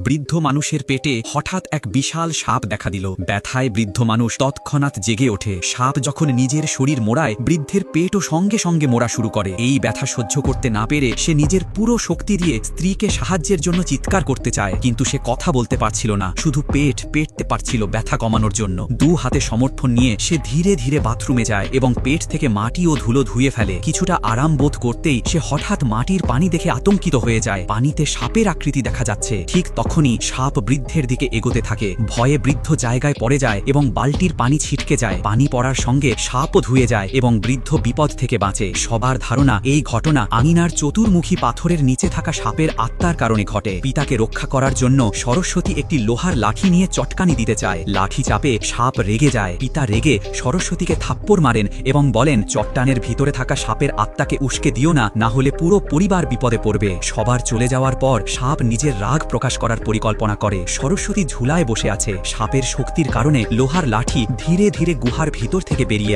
বৃদ্ধ মানুষের পেটে হঠাৎ এক বিশাল সাপ দেখা দিল। ব্যথায় বৃদ্ধ মানুষ তৎক্ষণাৎ জেগে ওঠে। সাপ যখন নিজের শরীর মোড়ায়, বৃদ্ধের পেটও সঙ্গে সঙ্গে মোড়া শুরু করে। এই ব্যথা সহ্য করতে না পেরে সে নিজের পুরো শক্তি দিয়ে স্ত্রীকে সাহায্যের জন্য চিৎকার করতে চায়, কিন্তু সে কথা বলতে পারছিল না, শুধু পেটতে পারছিল ব্যথা কমানোর জন্য। দু হাতে সমর্থন নিয়ে সে ধীরে ধীরে বাথরুমে যায় এবং পেট থেকে মাটি ও ধুলো ধুয়ে ফেলে। কিছুটা আরাম বোধ করতেই সে হঠাৎ মাটির পানি দেখে আতঙ্কিত হয়ে যায়। পানিতে সাপের আকৃতি দেখা যাচ্ছে। ঠিক তখনই সাপ বৃদ্ধের দিকে এগোতে থাকে। ভয়ে বৃদ্ধ জায়গায় পড়ে যায় এবং বালতির পানি ছিটকে যায়। পানি পড়ার সঙ্গে সাপও ধুয়ে যায় এবং বৃদ্ধ বিপদ থেকে বাঁচে। সবার ধারণা এই ঘটনা আঙিনার চতুর্মুখী পাথরের নিচে থাকা সাপের আত্মার কারণে ঘটে। পিতাকে রক্ষা করার জন্য সরস্বতী একটি লোহার লাঠি নিয়ে চটকানি দিতে চায়। লাঠি চাপে সাপ রেগে যায়। পিতা রেগে সরস্বতীকে থাপ্পড় মারেন এবং বলেন, চট্টানের ভিতরে থাকা সাপের আত্মাকে উস্কে দিও না, না হলে পুরো পরিবার বিপদে পড়বে। সবার চলে যাওয়ার পর সাপ নিজের রাগ প্রকাশ করার পরিকল্পনা করে। সরস্বতী ঝুলায় বসে আছে। সাপের শক্তির কারণে লোহার লাঠি ধীরে ধীরে গুহার ভিতর থেকে বেরিয়ে